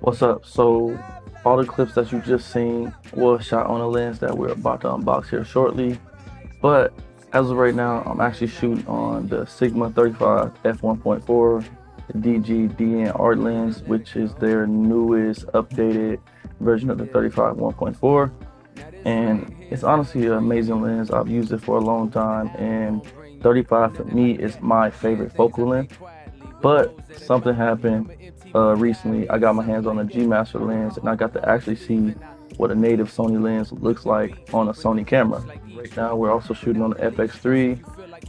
What's up? So all the clips that you just seen was shot on a lens that we're about to unbox here shortly. But as of right now, I'm actually shooting on the Sigma 35 f1.4, the DG art lens, which is their newest updated version of the 35 1.4. And it's honestly an amazing lens. I've used it for a long time, and 35 for me is my favorite focal length. But something happened recently. I got my hands on a G Master lens, and I got to actually see what a native Sony lens looks like on a Sony camera. Right now, we're also shooting on the FX3.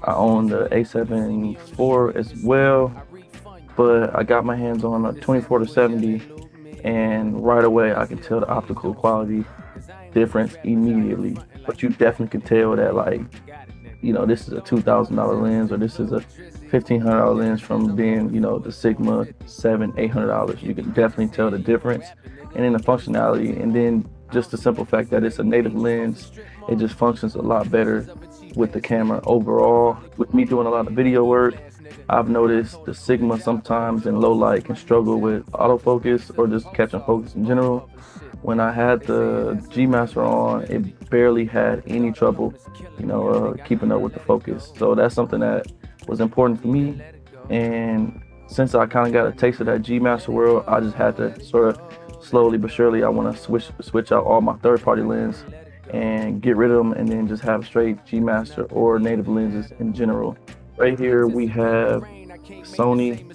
I own the A7 IV as well, but I got my hands on a 24 to 70, and right away I can tell the optical quality difference immediately. But you definitely can tell that, like, this is a $2,000 lens, or this is a $1,500 lens from being, the Sigma $700-800. You can definitely tell the difference, and then the functionality, and then just the simple fact that it's a native lens, it just functions a lot better with the camera overall. With me doing a lot of video work, I've noticed the Sigma sometimes in low light can struggle with autofocus or just catching focus in general. When I had the G Master on, it barely had any trouble, keeping up with the focus. So that's something that was important for me. And since I kind of got a taste of that G Master world, I just had to sort of slowly but surely, I want to switch out all my third-party lenses and get rid of them, and then just have straight G Master or native lenses in general. Right here we have Sony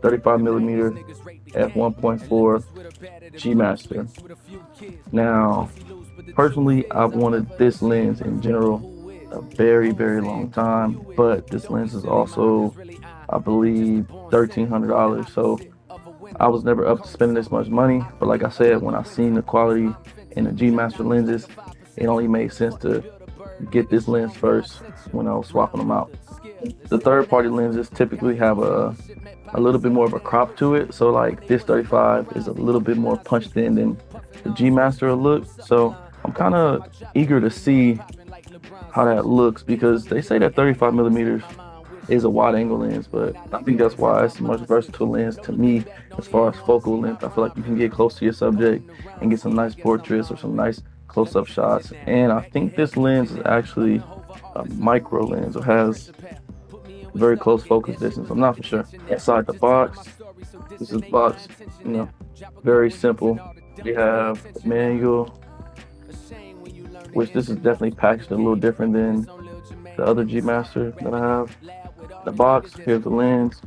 35mm f1.4 G Master. Now, personally, I've wanted this lens in general a very, very long time, but this lens is also, I believe, $1,300. So I was never up to spending this much money. But like I said, when I seen the quality in the G Master lenses, it only made sense to get this lens first when I was swapping them out. The third-party lenses typically have a little bit more of a crop to it, so like this 35 is a little bit more punched in than the G Master will look. So I'm kind of eager to see how that looks, because they say that 35mm is a wide angle lens, but I think that's why it's a much versatile lens to me as far as focal length. I feel like you can get close to your subject and get some nice portraits or some nice close-up shots. And I think this lens is actually a micro lens, or has very close focus distance. I'm not for sure. Inside the box, this is the box, very simple. We have the manual, which this is definitely packaged a little different than the other G Master that I have. The box, here's the lens,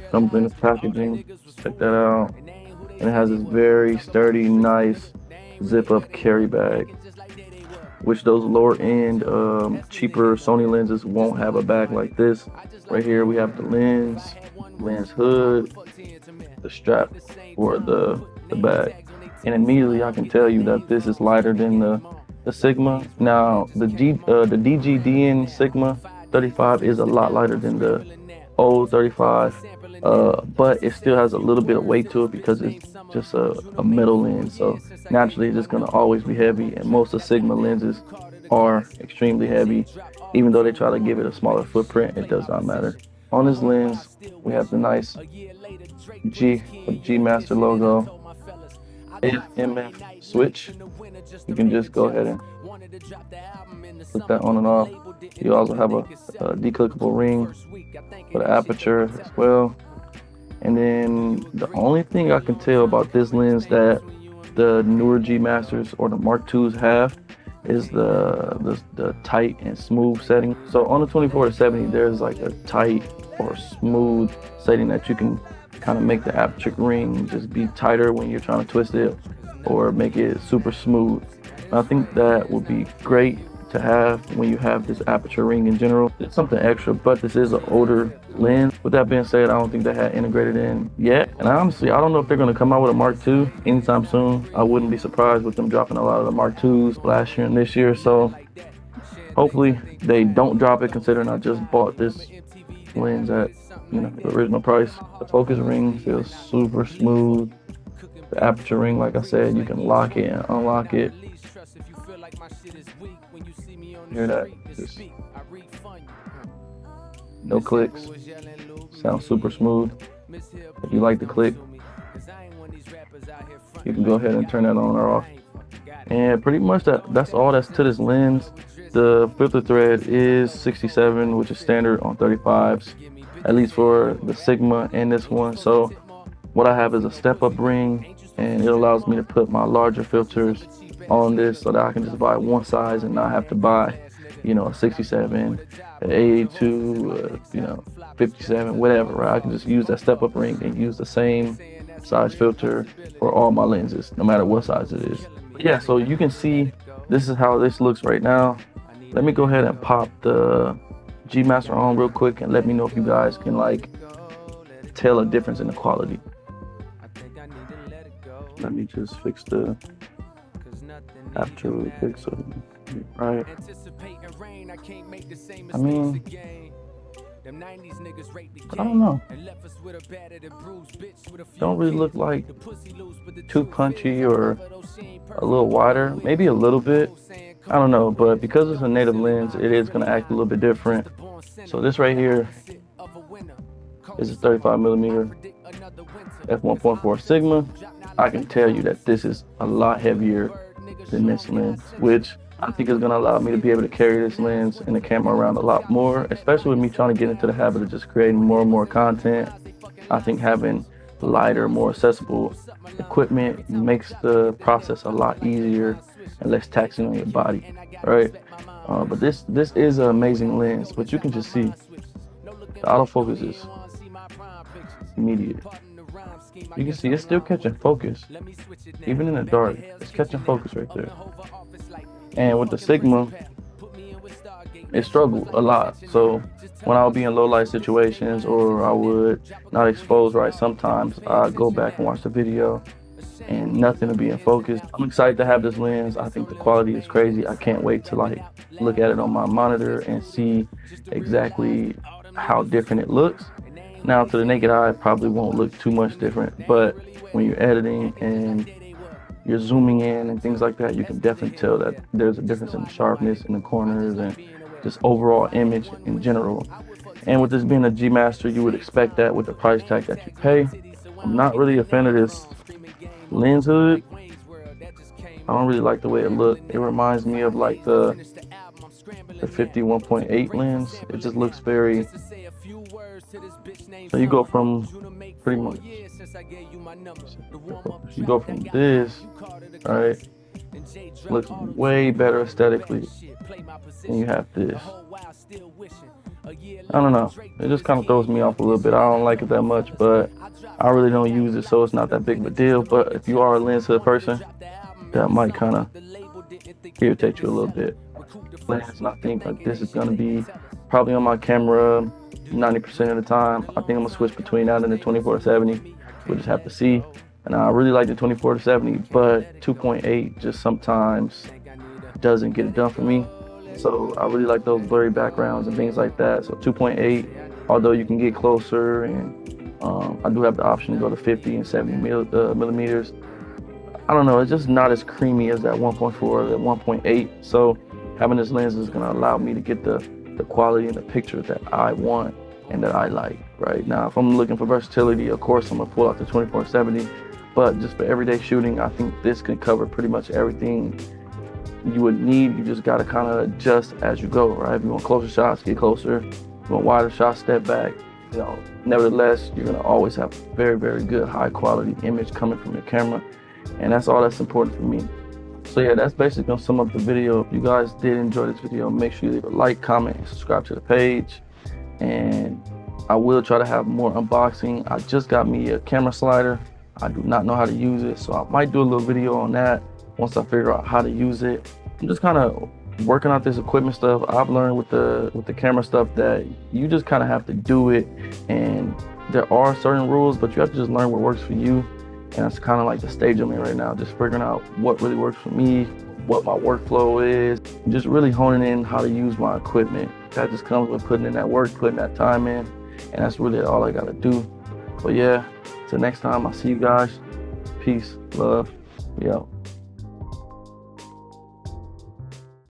comes in the packaging, check that out. And it has this very sturdy, nice zip-up carry bag, which those lower-end, cheaper Sony lenses won't have a bag like this. Right here we have the lens hood, the strap for the bag. And immediately I can tell you that this is lighter than the Sigma. Now, the DGDN Sigma 35 is a lot lighter than the old 35, but it still has a little bit of weight to it because it's just a metal lens. So naturally, it's just going to always be heavy, and most of Sigma lenses are extremely heavy. Even though they try to give it a smaller footprint, it does not matter. On this lens, we have the nice G Master logo, MF switch. You can just go ahead and put that on and off. You also have a declickable ring for the aperture as well. And then the only thing I can tell about this lens that the newer G Masters or the Mark IIs have is the tight and smooth setting. So on the 24 to 70, there's like a tight or smooth setting that you can kind of make the aperture ring just be tighter when you're trying to twist it, or make it super smooth. And I think that would be great to have when you have this aperture ring in general. It's something extra, but this is an older lens. With that being said, I don't think they had integrated in yet. And honestly, I don't know if they're going to come out with a Mark II anytime soon. I wouldn't be surprised with them dropping a lot of the Mark IIs last year and this year. So hopefully they don't drop it, considering I just bought this lens at the original price. The focus ring feels super smooth. The aperture ring, like I said, you can lock it and unlock it. Hear that? Just no clicks. Sounds super smooth. If you like the click, You can go ahead and turn that on or off. And pretty much that's all that's to this lens. The filter thread is 67, which is standard on 35s, at least for the Sigma and this one. So what I have is a step-up ring, and it allows me to put my larger filters on this so that I can just buy one size and not have to buy, you know, a 67, an A2, you know, 57, whatever, right? I can just use that step-up ring and use the same size filter for all my lenses, no matter what size it is. Yeah, so you can see this is how this looks right now. Let me go ahead and pop the G Master on real quick and let me know if you guys can like tell a difference in the quality. Let me just fix the aperture real quick so right. I mean, I don't know. Don't really look like too punchy or a little wider, maybe a little bit. I don't know, but because it's a native lens, it is going to act a little bit different. So this right here is a 35mm f1.4 Sigma. I can tell you that this is a lot heavier than this lens, which I think is going to allow me to be able to carry this lens and the camera around a lot more, especially with me trying to get into the habit of just creating more and more content. I think having lighter, more accessible equipment makes the process a lot easier and less taxing on your body, right? But this is an amazing lens, but you can just see the autofocus is immediate. You can see it's still catching focus, even in the dark. It's catching focus right there. And with the Sigma, it struggled a lot. So when I would be in low light situations or I would not expose right, sometimes I'd go back and watch the video and nothing to be in focus. I'm excited to have this lens. I think the quality is crazy. I can't wait to like look at it on my monitor and see exactly how different it looks. Now to the naked eye, it probably won't look too much different, but when you're editing and you're zooming in and things like that, you can definitely tell that there's a difference in the sharpness in the corners and just overall image in general. And with this being a G Master, you would expect that with the price tag that you pay. I'm not really a fan of this lens hood. I don't really like the way it looks. It reminds me of like the 51.8 lens. It just looks very, so you go from pretty much, you go from this, right, looks way better aesthetically, and you have this. I don't know, it just kind of throws me off a little bit. I don't like it that much, but I really don't use it, so it's not that big of a deal. But if you are a lens hood person, that might kind of irritate you a little bit. And I think like this is gonna be probably on my camera 90% of the time. I think I'm gonna switch between that and the 24-70. We'll just have to see. And I really like the 24-70, but 2.8 just sometimes doesn't get it done for me. So I really like those blurry backgrounds and things like that. So 2.8, although you can get closer, and I do have the option to go to 50 and 70 millimeters. I don't know, it's just not as creamy as that 1.4, that 1.8. So having this lens is gonna allow me to get the quality and the picture that I want and that I like. Right now, if I'm looking for versatility, of course I'm gonna pull out the 24-70, but just for everyday shooting, I think this can cover pretty much everything you would need. You just gotta kind of adjust as you go, right? If you want closer shots, get closer. If you want wider shots, step back. You know, nevertheless, you're gonna always have very, very good, high quality image coming from your camera, and that's all that's important for me. So yeah, that's basically gonna sum up the video. If you guys did enjoy this video, make sure you leave a like, comment, and subscribe to the page. And I will try to have more unboxing. I just got me a camera slider. I do not know how to use it, so I might do a little video on that once I figure out how to use it. I'm just kind of working out this equipment stuff. I've learned with the camera stuff that you just kind of have to do it, and there are certain rules, but you have to just learn what works for you. And that's kind of like the stage I'm in right now, just figuring out what really works for me, what my workflow is, just really honing in how to use my equipment. That just comes with putting in that work, putting that time in, and that's really all I gotta do. But yeah, till next time, I'll see you guys. Peace, love, we out.